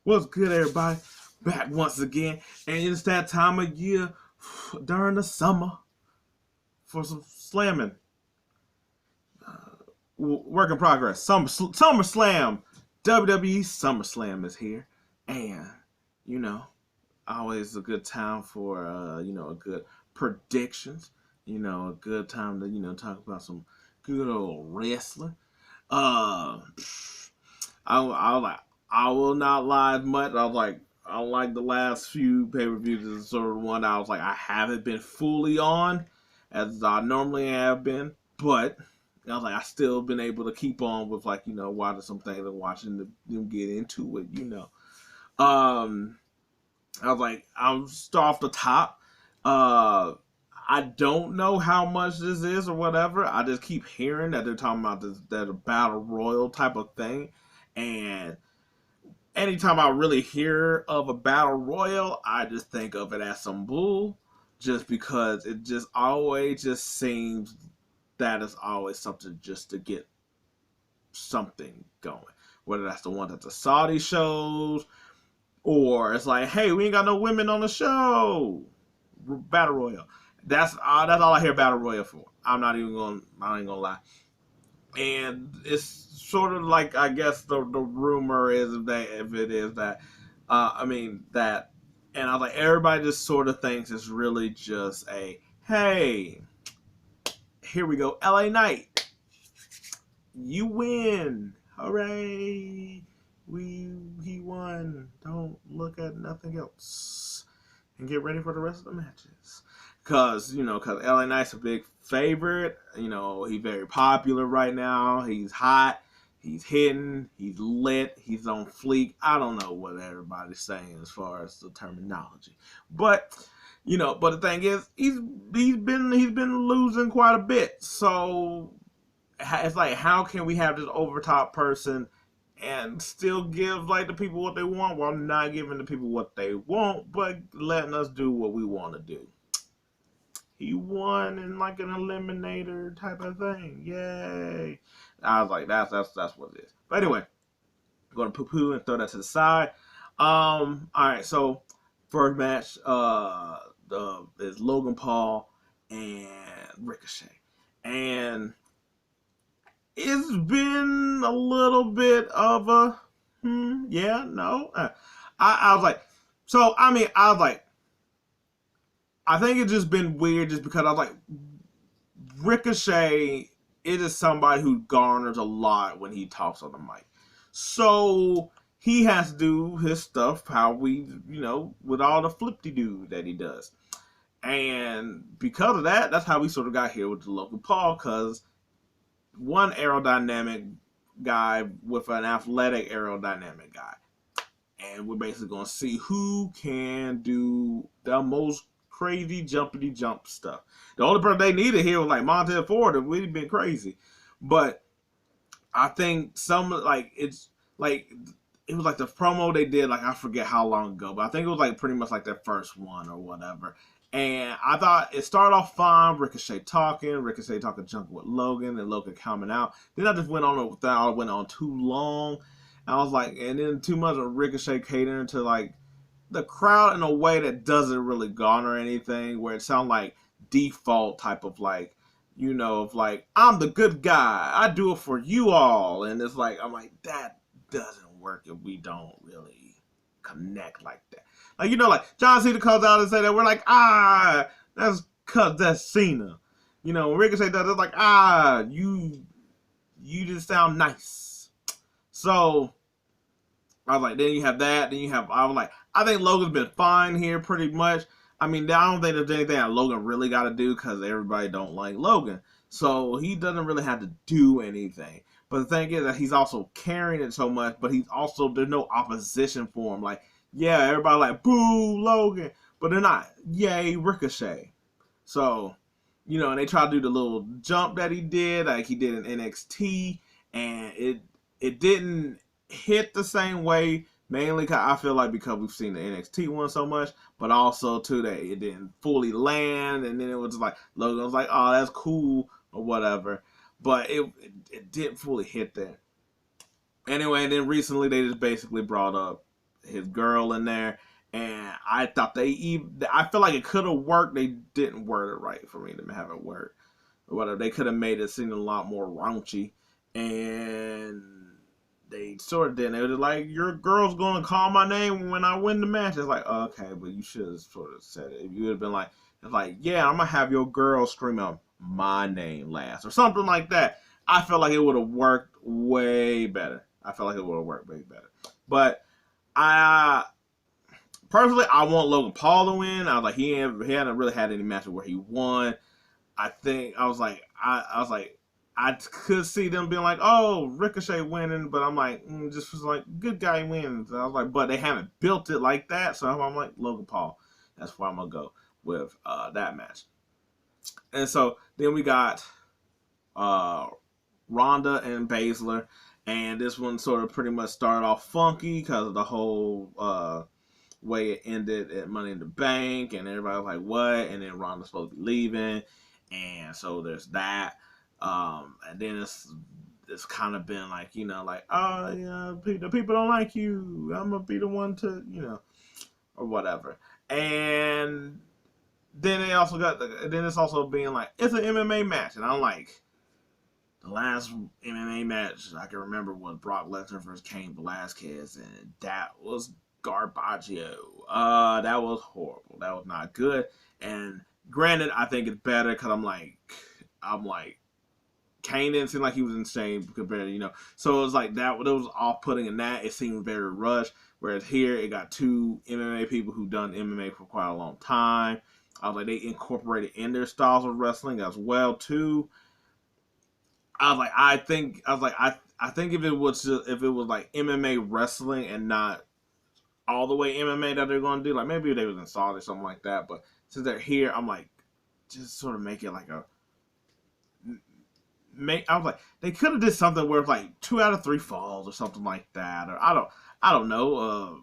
What's good, everybody? Back once again, and it's that time of year during the summer for some slamming. Work in progress. Summer Slam. WWE Summer Slam is here, and you know, always a good time for a good predictions. A good time to talk about some good old wrestling. Uh, I will not lie much. I was like, I like the last few pay per views. This is sort of one I was like, I haven't been fully on as I normally have been, but I was like, I still been able to keep on with watching some things and watching them get into it. Um, I was like, I'll start off the top. Uh, I don't know how much this is or whatever. I just keep hearing that they're talking about that a battle royal type of thing, and anytime I really hear of a battle royal, I just think of it as some bull, just because it just always just seems that it's always something just to get something going. Whether that's the one that the Saudi shows, or it's like, hey, we ain't got no women on the show. Battle royal. That's all I hear battle royal for. I ain't gonna lie. And it's sort of like, I guess the rumor is that if it is that, that, and I was like, everybody just sort of thinks it's really just a, hey, here we go, LA Knight, you win, hooray, he won. Don't look at nothing else and get ready for the rest of the matches. Cause LA Knight's a big favorite. He's very popular right now. He's hot. He's hitting. He's lit. He's on fleek. I don't know what everybody's saying as far as the terminology, but but the thing is, he's been losing quite a bit. So it's like, how can we have this overtop person and still give the people what they want while not giving the people what they want, but letting us do what we want to do? He won in an eliminator type of thing. Yay! I was like, that's what it is. But anyway, I'm gonna poo and throw that to the side. All right. So first match, is Logan Paul and Ricochet, and it's been a little bit of a yeah, no. I was like, I was like, I think it's just been weird just because I was like, Ricochet is somebody who garners a lot when he talks on the mic. So he has to do his stuff how we, with all the flip-de-doo that he does. And because of that, that's how we sort of got here with the Logan Paul, because one aerodynamic guy with an athletic aerodynamic guy. And we're basically going to see who can do the most crazy jumpity jump stuff. The only person they needed here was Montez Ford, and we'd been crazy. But I think it was the promo they did, I forget how long ago, but I think it was pretty much their first one or whatever. And I thought it started off fine. Ricochet talking junk with Logan, and Logan coming out. Then I just went on too long. I was like, and then too much of Ricochet catering to the crowd in a way that doesn't really garner anything, where it sounds like default type of I'm the good guy, I do it for you all, and it's I'm like, that doesn't work if we don't really connect like that. John Cena comes out and say that, we're like, that's cause that's Cena. Ricochet does it, you just sound nice. So I was like, then you have that, I was like, I think Logan's been fine here pretty much. I don't think there's anything that Logan really got to do, because everybody don't like Logan. So he doesn't really have to do anything. But the thing is that he's also carrying it so much, but he's also, there's no opposition for him. Yeah, everybody boo, Logan. But they're not, yay, Ricochet. So, and they try to do the little jump that he did, like he did in NXT, and it didn't hit the same way, mainly because I feel because we've seen the NXT one so much, but also too that it didn't fully land, and then it was Logan was oh, that's cool or whatever, but it didn't fully hit there. Anyway, and then recently they just basically brought up his girl in there, and I thought I feel like it could have worked. They didn't word it right for me to have it work. Or whatever. They could have made it seem a lot more raunchy, and they sort of didn't. They were like, your girl's gonna call my name when I win the match. It's like, oh, okay, but you should have sort of said it. If you would have been like, it's like, yeah, I'm gonna have your girl scream out my name last or something like that. I felt like it would have worked way better. But I personally, I want Logan Paul to win. I was like, he hadn't really had any matches where he won. I could see them being like, oh, Ricochet winning, but I'm like, just was like, good guy wins. I was like, but they haven't built it like that, so I'm like, Logan Paul. That's why I'm gonna go with that match. And so then we got Ronda and Baszler, and this one sort of pretty much started off funky because of the whole way it ended at Money in the Bank, and everybody was like, what? And then Ronda's supposed to be leaving, and so there's that. And then it's kind of been like, like, oh, yeah, the people don't like you. I'm going to be the one to, or whatever. And then it's also being like, it's an MMA match. And I'm like, the last MMA match I can remember was Brock Lesnar versus Cain Velasquez, and that was garbaggio. That was horrible. That was not good. And granted, I think it's better because I'm like, Kane didn't seem like he was insane compared to, So it was like that. It was off-putting in that. It seemed very rushed. Whereas here, it got two MMA people who done MMA for quite a long time. I was like, they incorporated in their styles of wrestling as well too. I think if it was like MMA wrestling and not all the way MMA that they're going to do, like maybe they was in Saudi or something like that. But since they're here, I'm like, just sort of make it like I was like, they could have did something where it's like 2 out of 3 falls or something like that, or I don't know.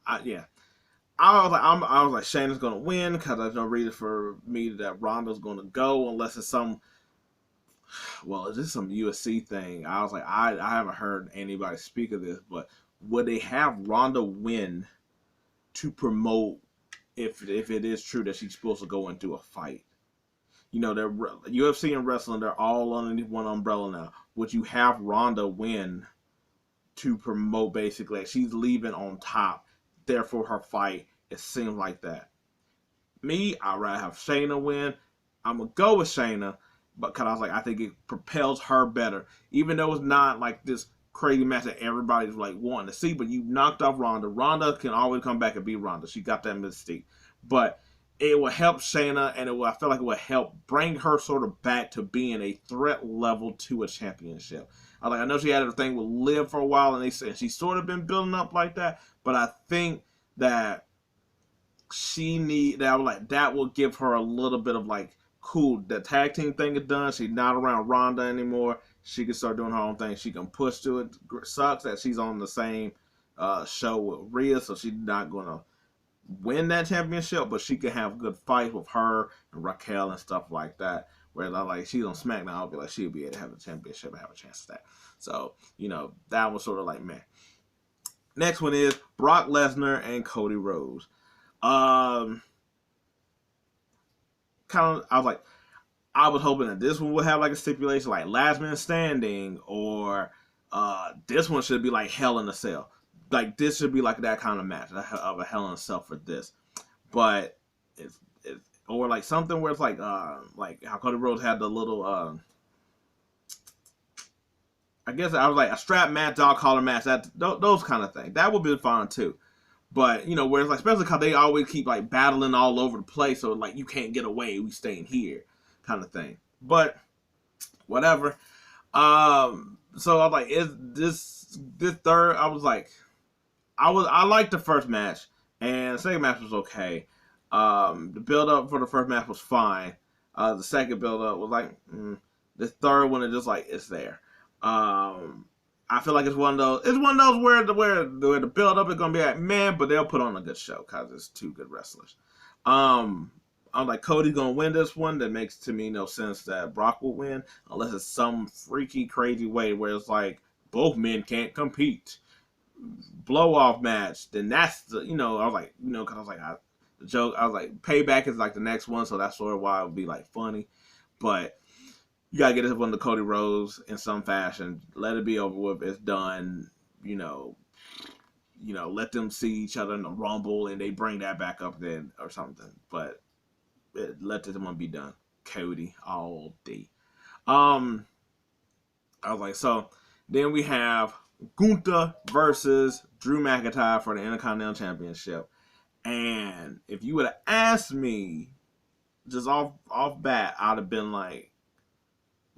I was like, Shayna's gonna win because there's no reason for me that Ronda's gonna go unless it's some. Well, is this some UFC thing? I was like, I haven't heard anybody speak of this, but would they have Ronda win to promote if it is true that she's supposed to go into a fight? They're UFC and wrestling, they're all underneath one umbrella now. Would you have Ronda win to promote basically she's leaving on top, therefore her fight? It seems like that. Me, I'd rather have Shayna win. I'm going to go with Shayna, but because I was like, I think it propels her better. Even though it's not like this crazy match that everybody's like wanting to see, but you knocked off Ronda. Ronda can always come back and beat Ronda. She got that mystique. But it will help Shayna, and I feel like it will help bring her sort of back to being a threat level to a championship. I know she had a thing with Liv for a while, and she's sort of been building up like that. But I think that that will give her a little bit of like, cool, the tag team thing is done. She's not around Ronda anymore. She can start doing her own thing. She can push to it. Sucks that she's on the same show with Rhea, so she's not gonna win that championship, but she can have good fights with her and Raquel and stuff like that. Whereas like she's on SmackDown, I'll be like, she'll be able to have a championship and have a chance at that. So, that was sort of like, man. Next one is Brock Lesnar and Cody Rhodes. I was hoping that this one would have like a stipulation like last man standing, or this one should be like Hell in a Cell. Like this should be like that kind of match of a Hell in a Cell for this. But it's or like something where it's like how Cody Rhodes had the little I guess I was like a strap match, dog collar match, those kind of things. That would be fun too. But where it's like, especially because they always keep like battling all over the place, so like you can't get away, we staying here, kind of thing. But whatever. So I was like, is this third? I liked the first match, and the second match was okay. The build up for the first match was fine. The second build up was like, the third one is just like it's there. I feel like it's one of those where the build up is gonna be like, man, but they'll put on a good show because it's two good wrestlers. I'm like, Cody's gonna win this one. That makes to me no sense that Brock will win unless it's some freaky crazy way where it's like both men can't compete. blow off match, then that's the, I was like, because I was like, the joke, I was like, payback is like the next one, so that's sort of why it would be like funny. But you gotta get it up on the Cody Rhodes in some fashion. Let it be over with. It's done. Let them see each other in the Rumble, and they bring that back up then or something. But let this one be done. Cody all day. I was like, so then we have Gunther versus Drew McIntyre for the Intercontinental Championship. And if you would have asked me just off bat, I'd have been like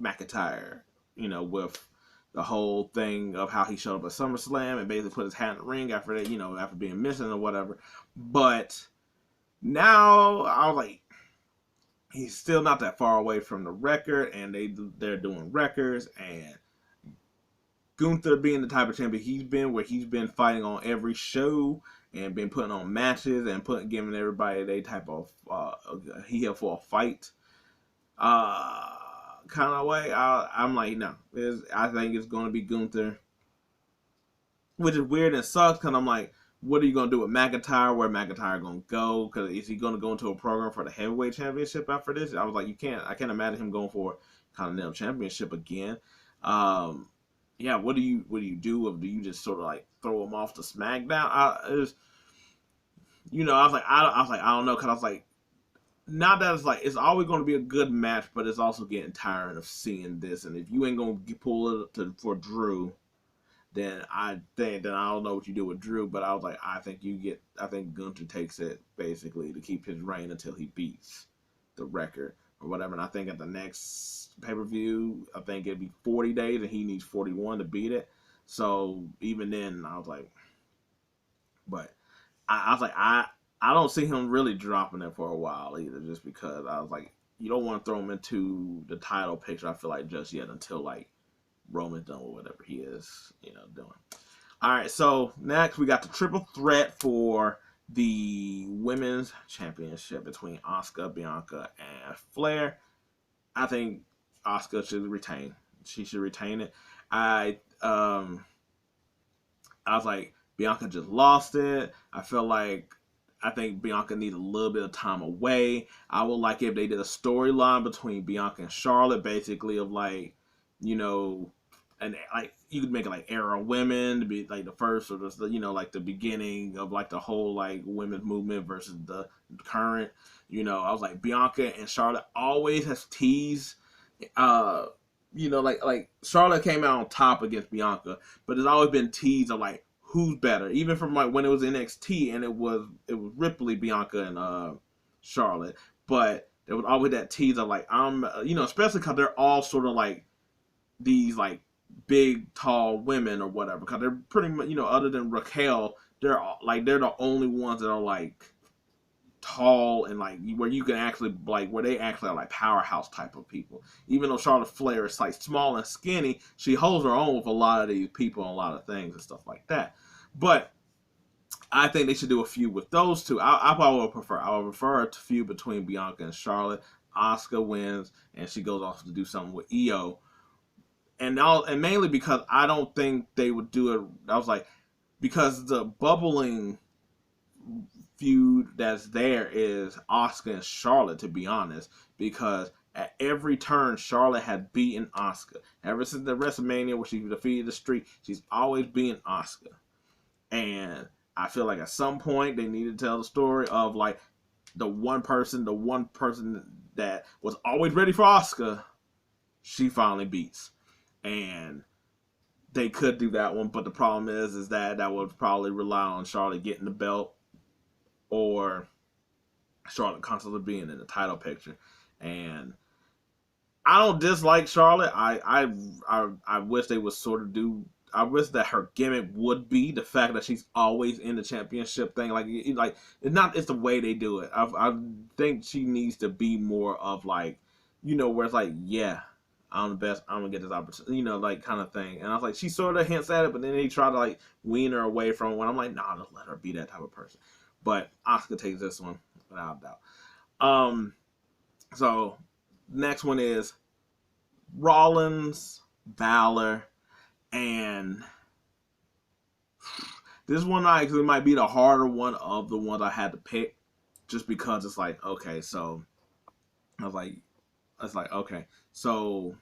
McIntyre, with the whole thing of how he showed up at Summer Slam and basically put his hat in the ring after that, after being missing or whatever. But now I was like, he's still not that far away from the record, and they're doing records, and Gunther being the type of champion he's been, where he's been fighting on every show and been putting on matches and giving everybody their type of heel for a fight kind of way. I'm like, no, I think it's going to be Gunther, which is weird and sucks because I'm like, what are you going to do with McIntyre? Where McIntyre going to go? Because is he going to go into a program for the heavyweight championship after this? I was like, I can't imagine him going for Continental Championship again. Yeah, what do you do? Or do you just sort of like throw him off to SmackDown? I was like, I don't know, because I was like, not that it's like it's always going to be a good match, but it's also getting tired of seeing this. And if you ain't going to pull it for Drew, then I don't know what you do with Drew. But I was like, I think Gunther takes it basically to keep his reign until he beats the record or whatever. And I think at the next pay-per-view, I think it'd be 40 days, and he needs 41 to beat it. So even then, I was like, but I was like, I don't see him really dropping it for a while either, just because I was like, you don't want to throw him into the title picture, I feel like, just yet, until like Roman's done with whatever he is, doing. All right, so next we got the triple threat for the women's championship between Asuka, Bianca, and Flair. I think Asuka should retain. She should retain it. I was like, Bianca just lost it. I think Bianca needs a little bit of time away. I would like if they did a storyline between Bianca and Charlotte, basically of like, and like you could make it like era women to be like the first, or the like the beginning of like the whole like women's movement versus the current. I was like, Bianca and Charlotte always has teased. Like Charlotte came out on top against Bianca, but there's always been teased of like who's better, even from like when it was NXT and it was Ripley, Bianca, and Charlotte. But there was always that tease of like, especially because they're all sort of like these like big tall women or whatever, because they're pretty much, other than Raquel, they're the only ones that are like tall and like where you can actually like where they actually are like powerhouse type of people. Even though Charlotte Flair is like small and skinny, she holds her own with a lot of these people and a lot of things and stuff like that. But I think they should do a feud with those two. I would prefer a feud between Bianca and Charlotte. Asuka wins and she goes off to do something with Io. And mainly because I don't think they would do it. I was like, because the bubbling feud that's there is Asuka and Charlotte, to be honest, because at every turn Charlotte had beaten Asuka. Ever since the WrestleMania where she defeated the Streak, she's always beaten Asuka. And I feel like at some point they need to tell the story of like the one person that was always ready for Asuka, she finally beats. And they could do that one, but the problem is that would probably rely on Charlotte getting the belt or Charlotte constantly being in the title picture. And I don't dislike Charlotte. I wish they would sort of do. I wish that her gimmick would be the fact that she's always in the championship thing. Like it's the way they do it. I think she needs to be more of like, where it's like, yeah, I'm the best, I'm gonna get this opportunity, like kind of thing. And I was like, she sort of hints at it, but then he tried to like wean her away from it. When I'm like, nah, just let her be that type of person. But Asuka takes this one without a doubt. So next one is Rollins, Balor, and This one night, because it might be the harder one of the ones I had to pick, just because it's like, okay, so I was like, okay, so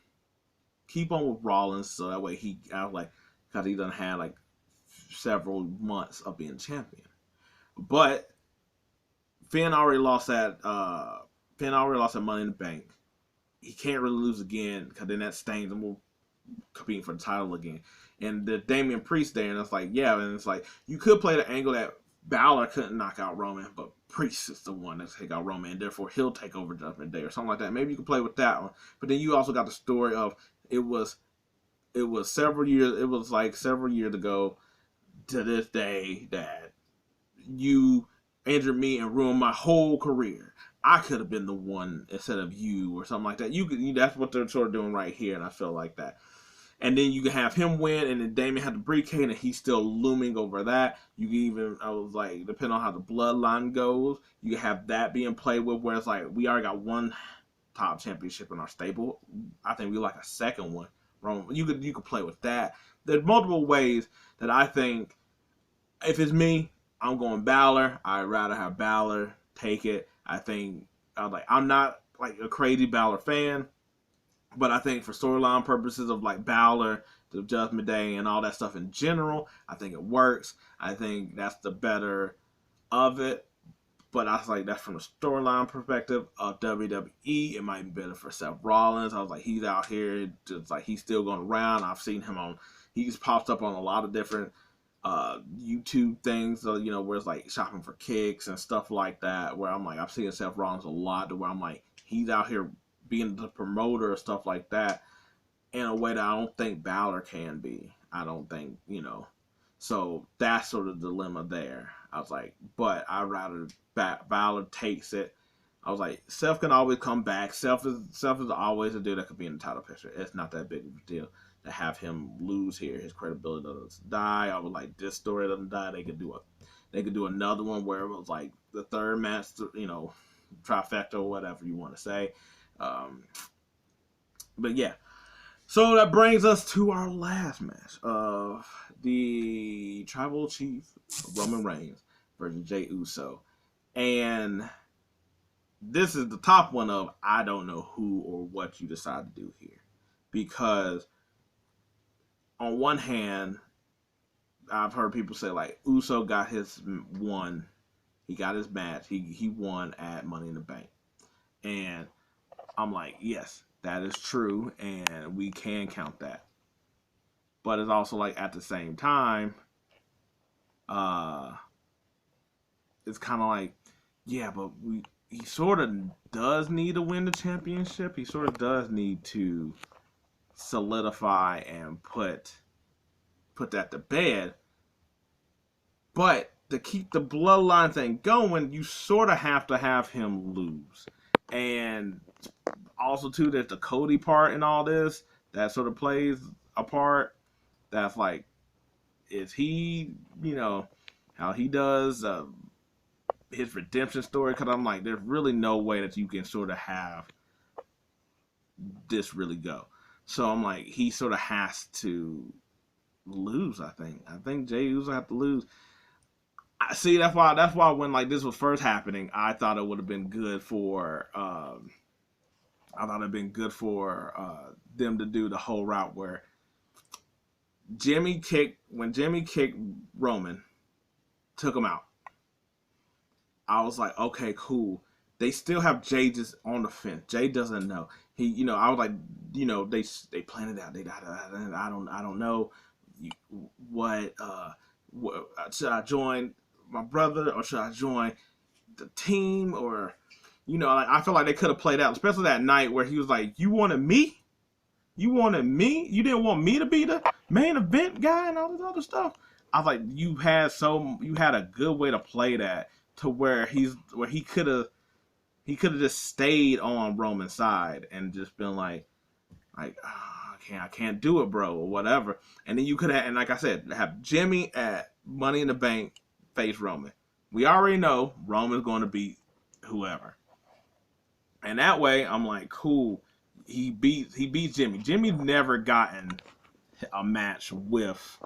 keep on with Rollins, so that way I was like, because he done had like several months of being champion, but Finn already lost that. Finn already lost that Money in the Bank. He can't really lose again because then that stains him competing for the title again. And the Damian Priest there, and it's like, yeah, and it's like you could play the angle that Balor couldn't knock out Roman, but Priest is the one that's take out Roman, and therefore he'll take over Judgment Day or something like that. Maybe you could play with that one. But then you also got the story of it was several years. It was like several years ago to this day that you injured me and ruined my whole career. I could have been the one instead of you or something like that. That's what they're sort of doing right here, and I feel like that. And then you can have him win, and then Damien had the briefcase, and he's still looming over that. You can even, I was like, depending on how the bloodline goes, you can have that being played with, where it's like, we already got one top championship in our stable. I think we like a second one. You could play with that. There's multiple ways that I think, if it's me, I'm going Balor. I'd rather have Balor take it. I'm not like a crazy Balor fan, but I think for storyline purposes of like Balor, the Judgment Day, and all that stuff in general, I think it works. I think that's the better of it. But I was like, that's from the storyline perspective of WWE. It might be better for Seth Rollins. I was like, he's out here, just like he's still going around. I've seen him he's popped up on a lot of different YouTube things, where it's like shopping for kicks and stuff like that, where I'm like, I've seen Seth Rollins a lot, to where I'm like, he's out here being the promoter or stuff like that in a way that I don't think Balor can be. I don't think, so that's sort of the dilemma there. I was like, but I'd rather Balor takes it. I was like, Seth can always come back. Seth is always a dude that could be in the title picture. It's not that big of a deal to have him lose here. His credibility doesn't die. I was like, this story doesn't die. They could do another one where it was like the third match, trifecta or whatever you want to say. But yeah, so that brings us to our last match of the Tribal Chief Roman Reigns versus Jey Uso, and this is the top one of I don't know who or what you decide to do here, because on one hand, I've heard people say like Uso got his one, he got his match, he won at Money in the Bank, and I'm like, yes, that is true, and we can count that. But it's also like at the same time, it's kind of like, yeah, but he sort of does need to win the championship. He sort of does need to solidify and put that to bed. But to keep the bloodline thing going, you sort of have to have him lose. And also, too, there's the Cody part in all this that sort of plays a part. That's like, is he, how he does his redemption story? Because I'm like, there's really no way that you can sort of have this really go. So I'm like, he sort of has to lose. I think Jey Uso have to lose. See, that's why when like this was first happening, I thought it would have been good for them to do the whole route where Jimmy kicked Roman, took him out. I was like, okay, cool. They still have Jay just on the fence. Jay doesn't know. He, I was like, they planned it out. I don't know what should I join my brother or should I join the team, or like, I feel like they could have played out, especially that night where he was like, you wanted me? You didn't want me to be the main event guy and all this other stuff. I was like, you had a good way to play that to where he could have just stayed on Roman's side and just been like, I can't do it, bro, or whatever. And then you could have, and like I said, have Jimmy at Money in the Bank face Roman. We already know Roman's going to beat whoever. And that way, I'm like, cool. He beats Jimmy. Jimmy's never gotten a match with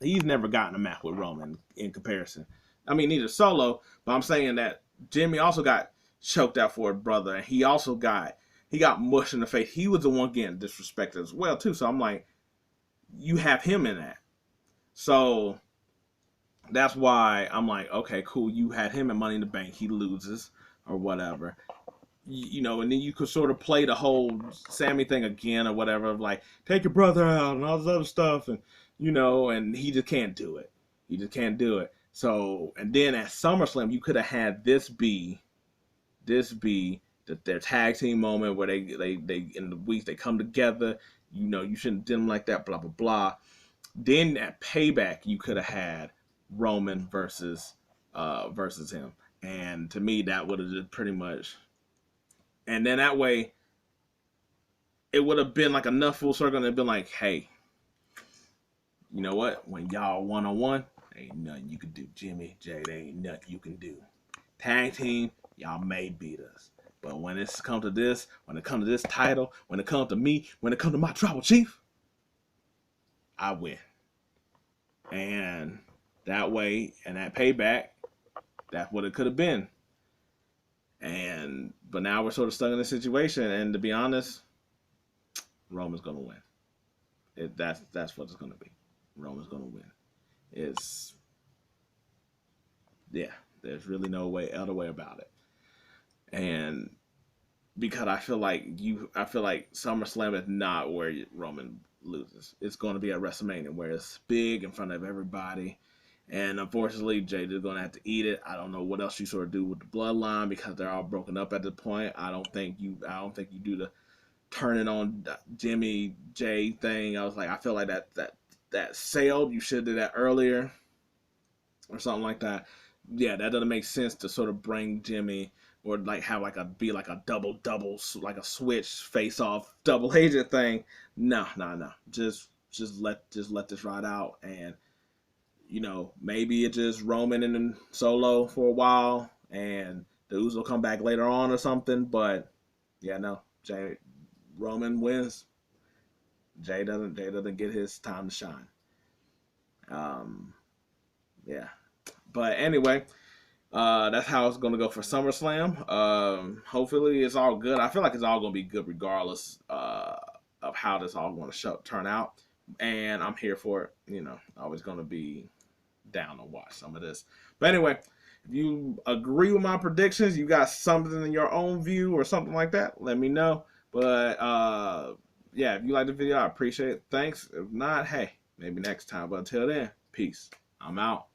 He's never gotten a match with Roman in comparison. I mean, neither Solo, but I'm saying that Jimmy also got choked out for his brother, and he got mushed in the face. He was the one getting disrespected as well too. So I'm like, you have him in that. So that's why I'm like, okay, cool. You had him in Money in the Bank. He loses or whatever. You know, and then you could sort of play the whole Sammy thing again or whatever, of like, take your brother out and all this other stuff, and you know, and he just can't do it. He just can't do it. So, and then at SummerSlam, you could have had this be their tag team moment where they in the weeks they come together. You know, you shouldn't do them like that. Blah blah blah. Then at Payback, you could have had Roman versus him, and to me, that would have just pretty much. And then that way, it would have been like enough full circle and it'd been like, hey, you know what? When y'all one-on-one, ain't nothing you can do. Jimmy, Jay, there ain't nothing you can do. Tag team, y'all may beat us. But when it comes to this, when it comes to this title, when it comes to me, when it comes to my tribal chief, I win. And that way, and that Payback, that's what it could have been. But now we're sort of stuck in this situation, and to be honest, Roman's gonna win. That's what it's gonna be. Roman's gonna win. There's really no other way about it. And because I feel like SummerSlam is not where Roman loses. It's going to be at WrestleMania where it's big in front of everybody. And unfortunately, Jade is going to have to eat it. I don't know what else you sort of do with the bloodline because they're all broken up at this point. I don't think you do the turning on Jimmy Jay thing. I feel like that sailed. You should do that earlier or something like that. Yeah, that doesn't make sense to sort of bring Jimmy or like have be like a double like a switch face off double agent thing. No. Just let this ride out, and you know, maybe it's just Roman and then Solo for a while, and the Usos will come back later on or something. But yeah, no, Roman wins. Jay doesn't get his time to shine. Yeah, but anyway, that's how it's gonna go for SummerSlam. Hopefully, it's all good. I feel like it's all gonna be good regardless of how this all going to turn out, and I'm here for it. You know, always gonna be down to watch some of this. But anyway, if you agree with my predictions, you got something in your own view or something like that, let me know. But yeah, if you like the video, I appreciate it. Thanks. If not, hey, maybe next time. But until then, peace. I'm out.